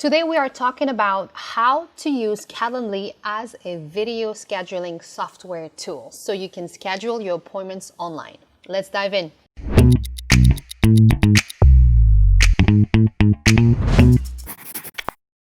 Today we are talking about how to use Calendly as a video scheduling software tool so you can schedule your appointments online. Let's dive in.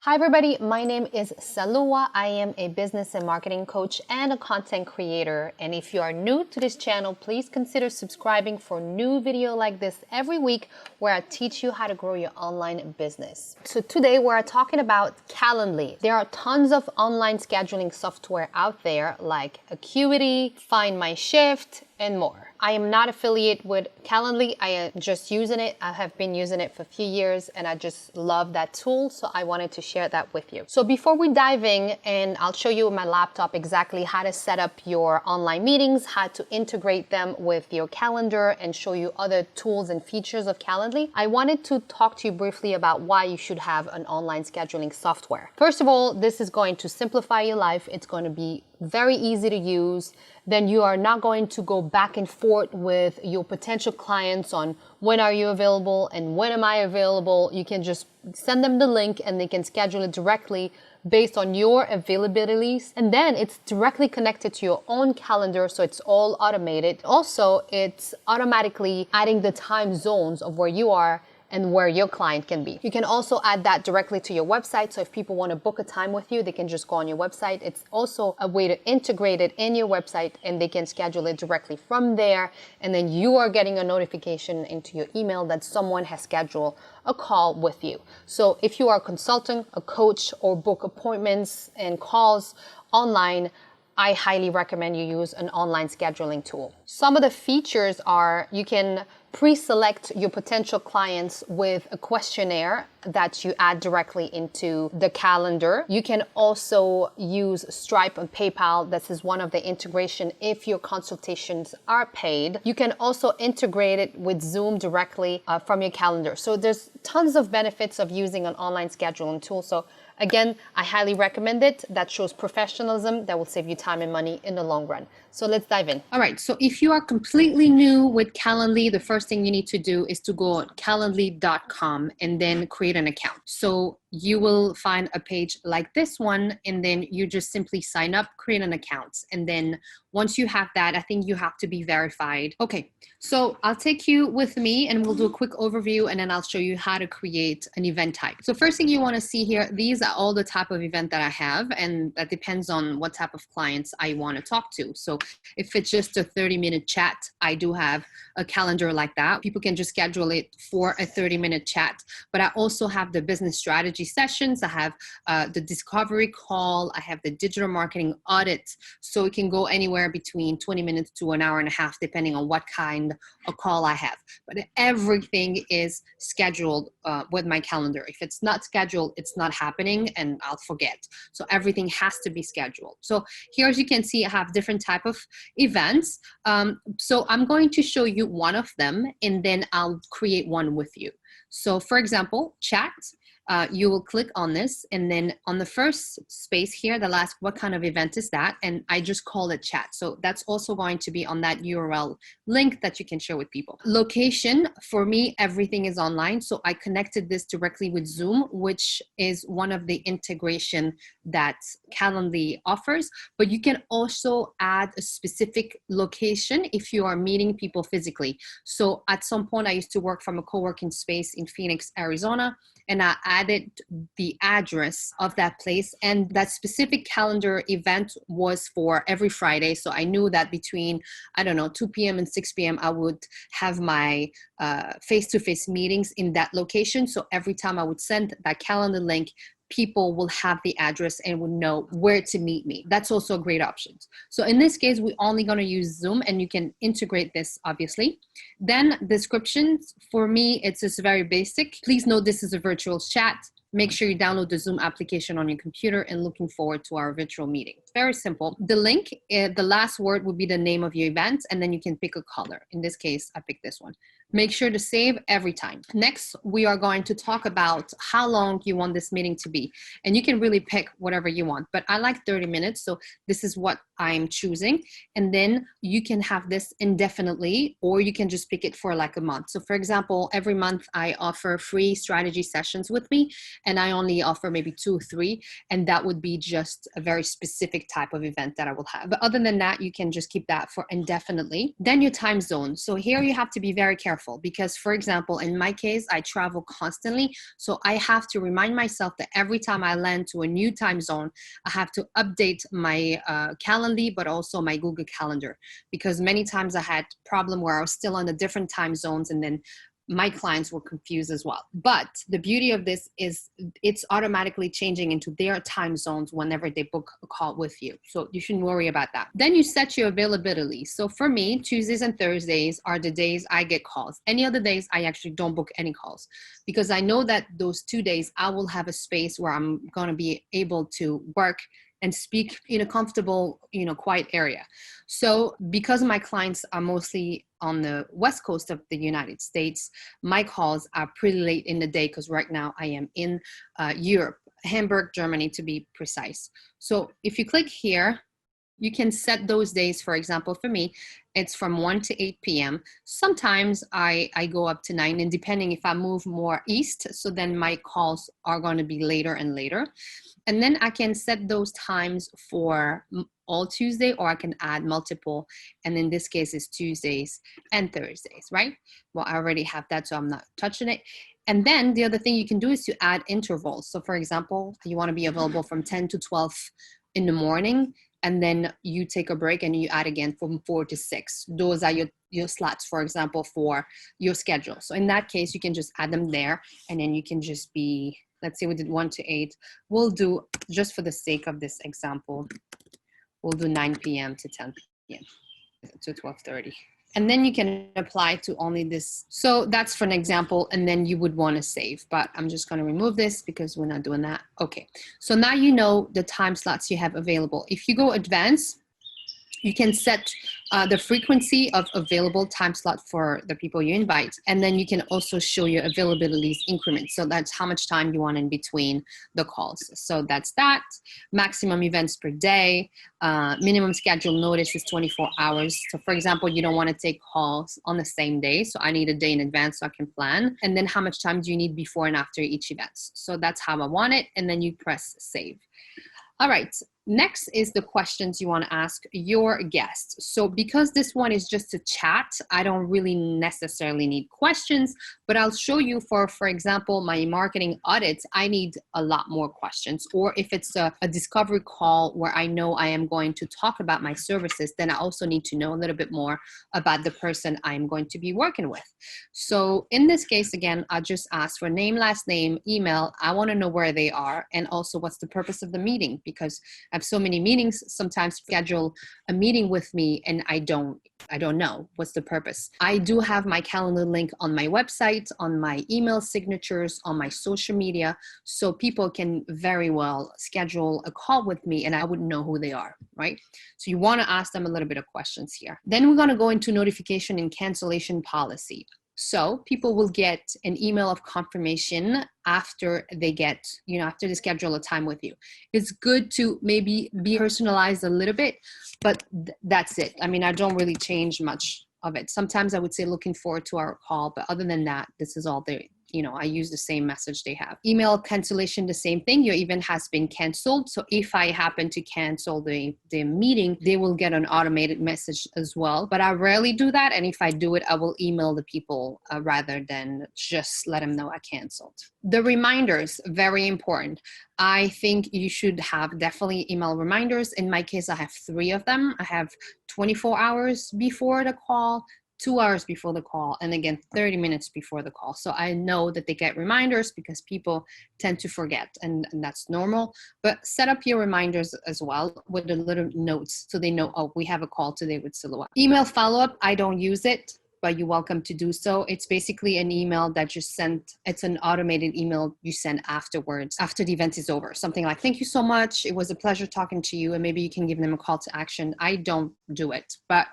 Hi everybody, my name is Salua. I am a business and marketing coach and a content creator. And if you are new to this channel, please consider subscribing for new video like this every week where I teach you how to grow your online business. So today we're talking about Calendly. There are tons of online scheduling software out there like Acuity, Find My Shift, and more. I am not affiliated with Calendly. I am just using it. I have been using it for a few years and I just love that tool. So I wanted to share that with you. So before we dive in, and I'll show you on my laptop exactly how to set up your online meetings, how to integrate them with your calendar and show you other tools and features of Calendly, I wanted to talk to you briefly about why you should have an online scheduling software. First of all, this is going to simplify your life. It's going to be very easy to use. Then you are not going to go back and forth with your potential clients on when are you available and when am I available. You can just send them the link and they can schedule it directly based on your availabilities. And then it's directly connected to your own calendar, so it's all automated. Also, it's automatically adding the time zones of where you are and where your client can be. You can also add that directly to your website. So if people want to book a time with you, they can just go on your website. It's also a way to integrate it in your website and they can schedule it directly from there. And then you are getting a notification into your email that someone has scheduled a call with you. So if you are a consultant, a coach, or book appointments and calls online, I highly recommend you use an online scheduling tool. Some of the features are you can pre-select your potential clients with a questionnaire that you add directly into the calendar. You can also use Stripe and PayPal. This is one of the integration if your consultations are paid. You can also integrate it with Zoom directly from your calendar. So there's tons of benefits of using an online scheduling tool. So again, I highly recommend it. That shows professionalism. That will save you time and money in the long run. So let's dive in. All right, so if you are completely new with Calendly, the first thing you need to do is to go on calendly.com and then create an account. So you will find a page like this one, and then you just simply sign up, create an account. And then once you have that, I think you have to be verified. Okay, so I'll take you with me and we'll do a quick overview and then I'll show you how to create an event type. So first thing you wanna see here, these are all the type of event that I have, and that depends on what type of clients I wanna talk to. So if it's just a 30-minute chat, I do have a calendar like that. People can just schedule it for a 30-minute chat, but I also have the business strategy sessions. I have the discovery call. I have the digital marketing audit. So it can go anywhere between 20 minutes to an hour and a half, depending on what kind of call I have. But everything is scheduled with my calendar. If it's not scheduled, it's not happening and I'll forget. So everything has to be scheduled. So here, as you can see, I have different type of events. So I'm going to show you one of them and then I'll create one with you. So for example, chat. You will click on this and then on the first space here, they'll ask what kind of event is that? And I just call it chat. So that's also going to be on that URL link that you can share with people. Location, for me, everything is online. So I connected this directly with Zoom, which is one of the integration that Calendly offers, but you can also add a specific location if you are meeting people physically. So at some point I used to work from a co-working space in Phoenix, Arizona, and I added the address of that place, and that specific calendar event was for every Friday. So I knew that between, I don't know, 2 p.m. and 6 p.m. I would have my face-to-face meetings in that location. So every time I would send that calendar link, people will have the address and would know where to meet me. That's also a great option. So in this case, we're only going to use Zoom, and you can integrate this, obviously. Then descriptions, for me, it's just very basic. Please note this is a virtual chat. Make sure you download the Zoom application on your computer and looking forward to our virtual meeting. It's very simple. The link, the last word would be the name of your event, and then you can pick a color. In this case, I picked this one. Make sure to save every time. Next, we are going to talk about how long you want this meeting to be. And you can really pick whatever you want, but I like 30 minutes. So this is what I'm choosing. And then you can have this indefinitely, or you can just pick it for like a month. So for example, every month I offer free strategy sessions with me, and I only offer maybe 2 or 3. And that would be just a very specific type of event that I will have. But other than that, you can just keep that for indefinitely. Then your time zone. So here you have to be very careful because, for example, in my case, I travel constantly. So I have to remind myself that every time I land to a new time zone, I have to update my Calendly, but also my Google Calendar, because many times I had problem where I was still on the different time zones, and then my clients were confused as well. But the beauty of this is it's automatically changing into their time zones whenever they book a call with you. So you shouldn't worry about that. Then you set your availability. So for me, Tuesdays and Thursdays are the days I get calls. Any other days, I actually don't book any calls, because I know that those 2 days I will have a space where I'm going to be able to work and speak in a comfortable, quiet area. So because my clients are mostly on the West Coast of the United States, my calls are pretty late in the day, because right now I am in Europe, Hamburg, Germany to be precise. So if you click here, you can set those days. For example, for me, it's from 1 to 8 p.m. Sometimes I go up to 9, and depending if I move more east, so then my calls are going to be later and later. And then I can set those times for all Tuesday, or I can add multiple. And in this case, it's Tuesdays and Thursdays, right? Well, I already have that, so I'm not touching it. And then the other thing you can do is to add intervals. So for example, you want to be available from 10 to 12 in the morning, and then you take a break and you add again from 4 to 6. Those are your slots, for example, for your schedule. So in that case, you can just add them there, and then you can just be, let's say we did 1 to 8. We'll do, just for the sake of this example, we'll do 9 p.m. to 10 p.m. to 12:30. And then you can apply to only this. So that's for an example, and then you would want to save, but I'm just going to remove this because we're not doing that. Okay, so now you know the time slots you have available. If you go advanced, you can set the frequency of available time slot for the people you invite. And then you can also show your availabilities increments. So that's how much time you want in between the calls. So that's that. Maximum events per day. Minimum schedule notice is 24 hours. So for example, you don't want to take calls on the same day. So I need a day in advance so I can plan. And then how much time do you need before and after each event? So that's how I want it. And then you press save. All right, next is the questions you want to ask your guests. So because this one is just a chat, I don't really necessarily need questions, but I'll show you for example, my marketing audits, I need a lot more questions. Or if it's a discovery call where I know I am going to talk about my services, then I also need to know a little bit more about the person I'm going to be working with. So in this case, again, I just ask for name, last name, email. I want to know where they are, and also what's the purpose of the meeting, because I have so many meetings. Sometimes schedule a meeting with me and I don't know what's the purpose. I do have my calendar link on my website, on my email signatures, on my social media, so people can very well schedule a call with me and I wouldn't know who they are, right? So you want to ask them a little bit of questions here. Then we're going to go into notification and cancellation policy. So people will get an email of confirmation after they get, after they schedule a time with you. It's good to maybe be personalized a little bit, but that's it. I mean, I don't really change much of it. Sometimes I would say looking forward to our call, but other than that, this is all there. I use the same message they have. Email cancellation, the same thing. Your event has been canceled. So if I happen to cancel the meeting, they will get an automated message as well. But I rarely do that. And if I do it, I will email the people rather than just let them know I canceled. The reminders, very important. I think you should have definitely email reminders. In my case, I have 3 of them. I have 24 hours before the call, 2 hours before the call, and again, 30 minutes before the call. So I know that they get reminders because people tend to forget, and that's normal. But set up your reminders as well with a little notes so they know, oh, we have a call today with Silhouette. Email follow-up, I don't use it, but you're welcome to do so. It's basically an email that you sent. It's an automated email you send afterwards, after the event is over. Something like, thank you so much. It was a pleasure talking to you. And maybe you can give them a call to action. I don't do it, but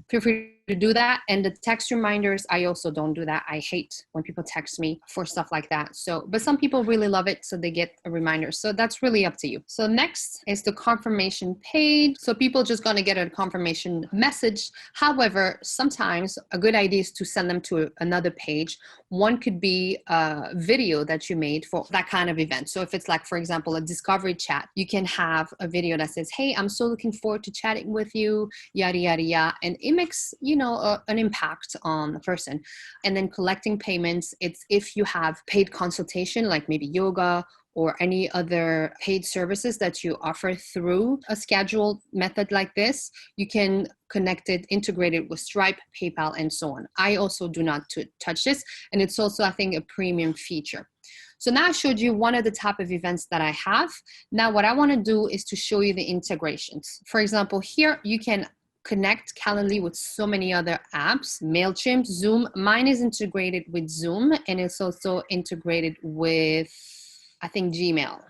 feel free to do that. And the text reminders, I also don't do that. I hate when people text me for stuff like that. So, but some people really love it, so they get a reminder. So that's really up to you. So next is the confirmation page. So people just gonna get a confirmation message. However, sometimes a good idea is to send them to another page. One could be a video that you made for that kind of event. So if it's like, for example, a discovery chat, you can have a video that says, hey, I'm so looking forward to chatting with you, yada, yada, yada. And it makes, you know, an impact on the person. And then collecting payments, it's if you have paid consultation, like maybe yoga or any other paid services that you offer through a scheduled method like this, you can connect it, integrate it with Stripe, PayPal, and so on. I also do not touch this. And it's also, I think, a premium feature. So now I showed you one of the type of events that I have. Now what I want to do is to show you the integrations. For example, here you can connect Calendly with so many other apps, MailChimp, Zoom. Mine is integrated with Zoom, and it's also integrated with, I think, Gmail.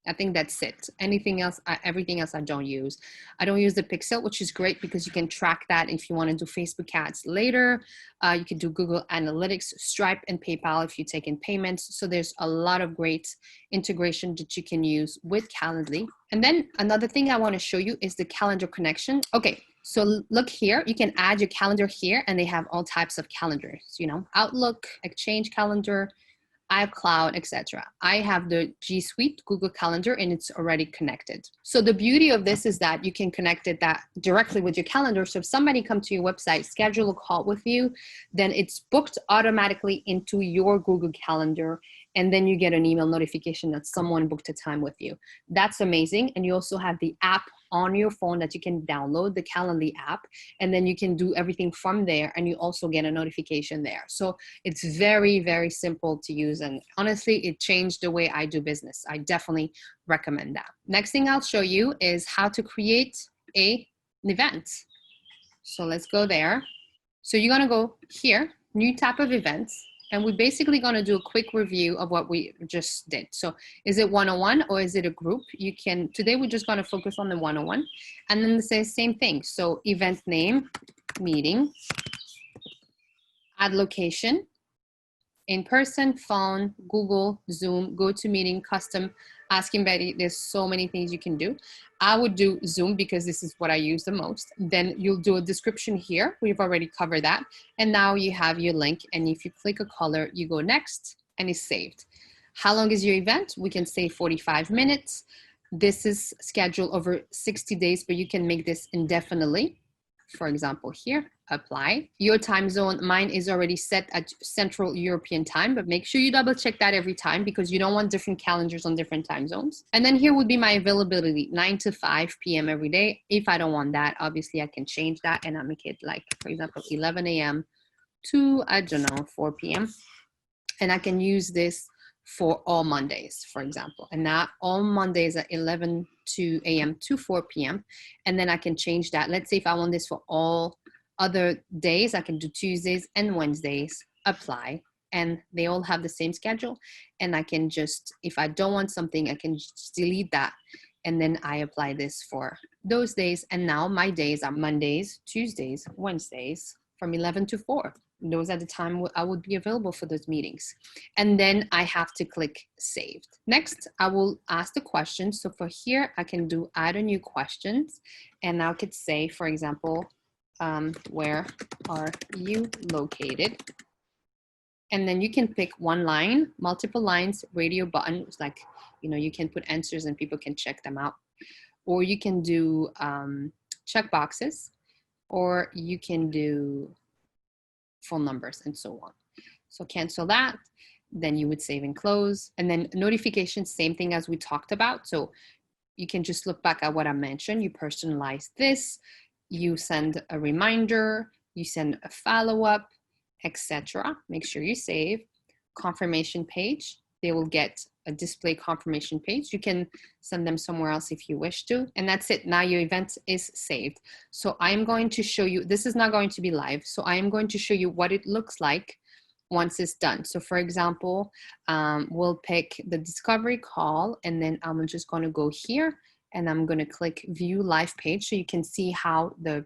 I think that's it. Anything else, everything else I don't use. I don't use the Pixel, which is great because you can track that if you want to do Facebook ads later. You can do Google Analytics, Stripe, and PayPal if you take in payments. So there's a lot of great integration that you can use with Calendly. And then another thing I want to show you is the calendar connection. Okay, so look here, you can add your calendar here, and they have all types of calendars, you know, Outlook, Exchange Calendar, iCloud, etc. I have the G Suite Google Calendar, and it's already connected. So the beauty of this is that you can connect it that directly with your calendar. So if somebody comes to your website, schedule a call with you, then it's booked automatically into your Google Calendar, and then you get an email notification that someone booked a time with you. That's amazing. And you also have the app on your phone that you can download, the Calendly app, and then you can do everything from there, and you also get a notification there. So it's very, very simple to use, and honestly, it changed the way I do business. I definitely recommend that. Next thing I'll show you is how to create an event. So let's go there. So you're gonna go here, new type of events, and we're basically going to do a quick review of what we just did. So is it one-on-one or is it a group? You can, today we're just going to focus on the one-on-one, and then the same thing. So event name, meeting, add location, in-person, phone, Google, Zoom, GoToMeeting, custom, asking Betty. There's so many things you can do. I would do Zoom because this is what I use the most. Then you'll do a description here. We've already covered that. And now you have your link. And if you click a color, you go next, and it's saved. How long is your event? We can say 45 minutes. This is scheduled over 60 days, but you can make this indefinitely. For example, here, apply. Your time zone, mine is already set at Central European time, but make sure you double check that every time because you don't want different calendars on different time zones. And then here would be my availability, 9 to 5 p.m. every day. If I don't want that, obviously I can change that and I'll make it like, for example, 11 a.m. to, I don't know, 4 p.m. And I can use this for all Mondays, for example, and not all Mondays at 11 a.m. to 4 p.m. And then I can change that. Let's say if I want this for all other days, I can do Tuesdays and Wednesdays, apply, and they all have the same schedule. And I can just, if I don't want something, I can just delete that. And then I apply this for those days. And now my days are Mondays, Tuesdays, Wednesdays from 11 to 4. Those are the time I would be available for those meetings. And then I have to click saved. Next, I will ask the question. So for here, I can do add a new questions. And I could say, for example, where are you located? And then you can pick one line, multiple lines, radio button. It's like, you know, you can put answers and people can check them out. Or you can do check boxes, or you can do phone numbers and so on. So cancel that, then you would save and close. And then notifications, same thing as we talked about. So you can just look back at what I mentioned. You personalize this, you send a reminder, you send a follow-up, etc. Make sure you save. Confirmation page, they will get a display confirmation page. You can send them somewhere else if you wish to. And that's it. Now your event is saved. So I'm going to show you, this is not going to be live. So I am going to show you what it looks like once it's done. So for example, we'll pick the discovery call, and then I'm just going to go here and I'm going to click view live page so you can see how the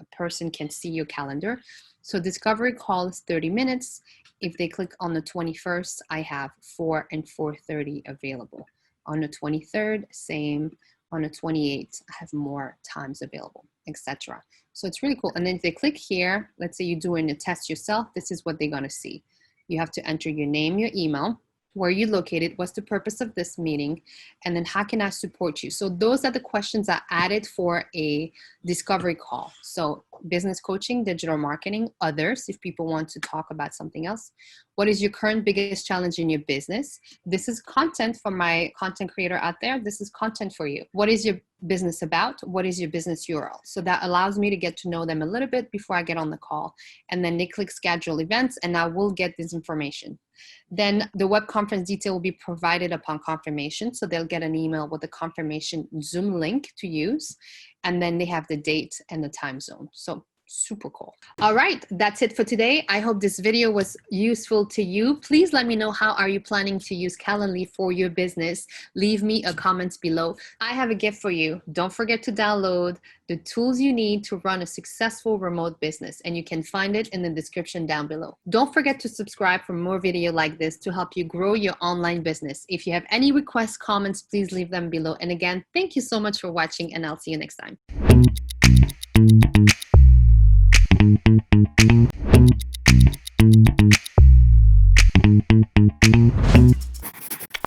a person can see your calendar. So discovery call is 30 minutes. If they click on the 21st, I have 4 and 4:30 available. On the 23rd, same. On the 28th, I have more times available, etc. So it's really cool. And then if they click here, let's say you're doing a test yourself, this is what they're going to see. You have to enter your name, your email, where you're located, what's the purpose of this meeting, and then how can I support you? So those are the questions I added for a discovery call. So business coaching, digital marketing, others, if people want to talk about something else. What is your current biggest challenge in your business? This is content for my content creator out there. This is content for you. What is your business about? What is your business URL? So that allows me to get to know them a little bit before I get on the call. And then they click schedule events and I will get this information. Then the web conference detail will be provided upon confirmation. So they'll get an email with the confirmation Zoom link to use. And then they have the date and the time zone. So super cool. All right, that's it for today. I hope this video was useful to you. Please let me know, how are you planning to use Calendly for your business? Leave me a comment below. I have a gift for you. Don't forget to download the tools you need to run a successful remote business, and you can find it in the description down below. Don't forget to subscribe for more video like this to help you grow your online business. If you have any requests, comments, please leave them below. And again, thank you so much for watching, and I'll see you next time.